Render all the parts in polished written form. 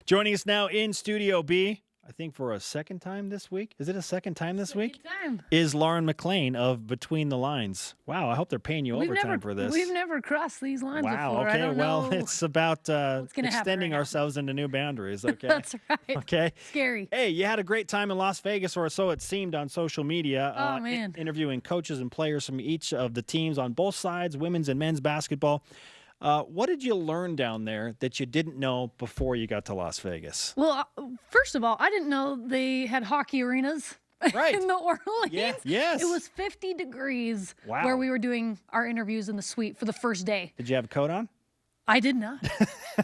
Joining us now in Studio B, I think for a second time this week. Is it a second time this week? Time. Is Lauren McClain of Between the Lines. Wow, I hope they're paying you overtime for this. We've never crossed these lines before. Okay, I don't well, know it's about extending right ourselves into new boundaries, okay? That's right. Okay. Scary. Hey, you had a great time in Las Vegas, or so it seemed on social media. Oh, man. Interviewing coaches and players from each of the teams on both sides, women's and men's basketball. What did you learn down there that you didn't know before you got to Las Vegas? Well, first of all, I didn't know they had hockey arenas Right. in the Orleans. Yeah, yes. It was 50 degrees Wow. where we were doing our interviews in the suite for the first day. Did you have a coat on? I did not.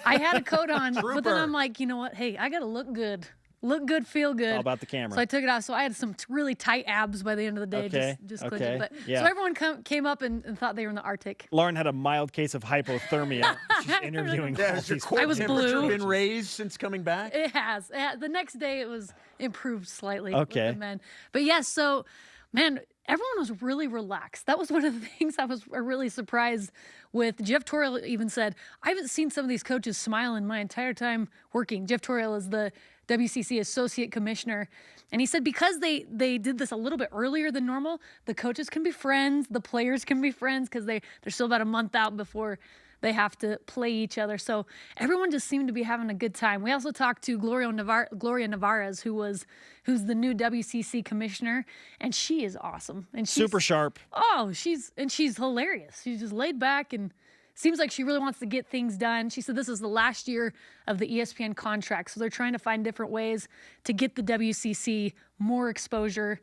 I had a coat on, but then Trooper. I'm like, you know what? Hey, I got to look good. Look good, feel good. It's all about the camera. So I took it off. So I had some really tight abs by the end of the day. Okay, Just okay, clinching. But yeah. So everyone came up and thought they were in the Arctic. Lauren had a mild case of hypothermia. She's interviewing all Has your these core I was temperature blue. been raised since coming back? It has. The next day it was improved slightly Okay. with the men. But yes, so man, everyone was really relaxed. That was one of the things I was really surprised with. Jeff Torriel even said, I haven't seen some of these coaches smile in my entire time working. Jeff Torriel is the WCC Associate Commissioner. And he said because they did this a little bit earlier than normal, the coaches can be friends, the players can be friends because they're still about a month out before they have to play each other. So everyone just seemed to be having a good time. We also talked to Gloria Navarez, who's the new WCC commissioner, and she is awesome. And she's super sharp. Oh, she's hilarious. She's just laid back and seems like she really wants to get things done. She said this is the last year of the ESPN contract, so they're trying to find different ways to get the WCC more exposure.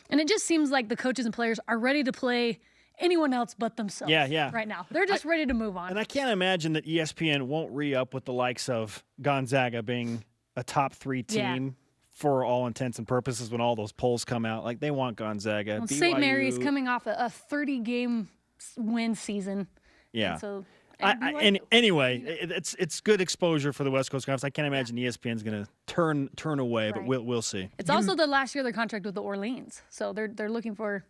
And it just seems like the coaches and players are ready to play anyone else but themselves. Yeah. Right now, they're just ready to move on. And I can't imagine that ESPN won't re-up with the likes of Gonzaga being a top 3 team for all intents and purposes when all those polls come out. Like, they want Gonzaga. Well, BYU. St. Mary's coming off a 30-game win season. Yeah. And so, Anyway, it's good exposure for the West Coast Conference. I can't imagine ESPN's going to turn away, but Right. we'll see. It's also the last year of their contract with the Orleans, so they're looking for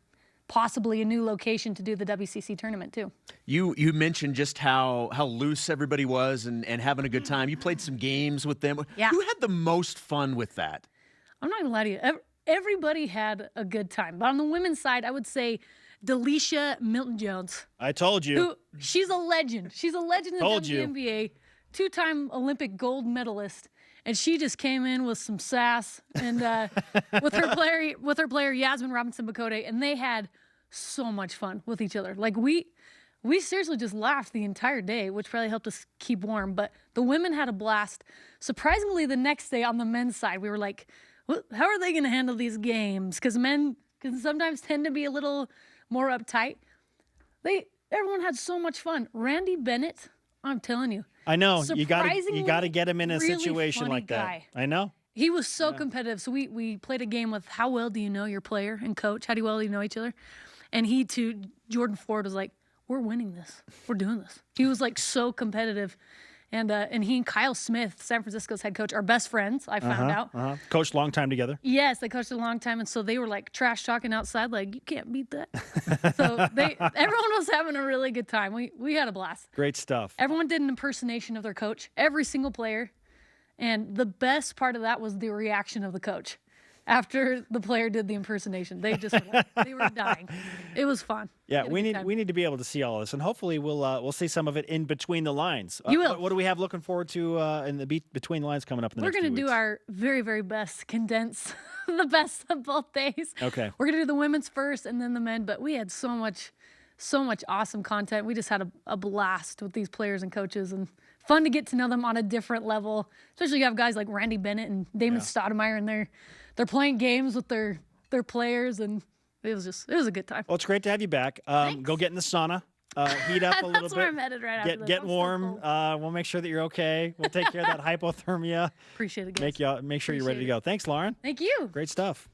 possibly a new location to do the WCC tournament too. You mentioned just how loose everybody was and having a good time. You played some games with them. Yeah. Who had the most fun with that? I'm not gonna lie to you, everybody had a good time. But on the women's side, I would say Delisha Milton-Jones. I told you. She's a legend. She's a legend in Told the you. WNBA, 2-time Olympic gold medalist. And she just came in with some sass and with her player Yasmin Robinson-Bakote, and they had so much fun with each other. Like we seriously just laughed the entire day, which probably helped us keep warm. But the women had a blast. Surprisingly, the next day on the men's side, we were like, how are they going to handle these games? Because men can sometimes tend to be a little more uptight. Everyone had so much fun. Randy Bennett, I'm telling you. I know. You got surprisingly to get him in a really situation funny like that. guy. I know. He was so competitive. So we played a game with how well do you know your player and coach? How well do you know each other? And he too, Jordan Ford was like, we're winning this. We're doing this. He was like so competitive. And he and Kyle Smith, San Francisco's head coach, are best friends, I found out. Coached long time together. Yes, they coached a long time. And so they were like trash talking outside, like, you can't beat that. So everyone was having a really good time. We had a blast. Great stuff. Everyone did an impersonation of their coach, every single player. And the best part of that was the reaction of the coach. After the player did the impersonation, they were dying. It was fun. Yeah, we need to be able to see all of this, and hopefully we'll see some of it in between the lines. You will. What do we have looking forward to in the between the lines coming up in the next We're few going to do weeks? our very, very best, condense the best of both days. Okay. We're going to do the women's first and then the men, but we had so much awesome content. We just had a blast with these players and coaches, and fun to get to know them on a different level. Especially you have guys like Randy Bennett and Damon Stoudemire, and they're playing games with their players, and it was a good time. Well, it's great to have you back. Go get in the sauna. Heat up a little bit. That's where I'm headed right after this. Get I'm so warm. cold. We'll make sure that you're okay. We'll take care of that hypothermia. Appreciate it, guys. Make sure you're ready to go. Thanks, Lauren. Thank you. Great stuff.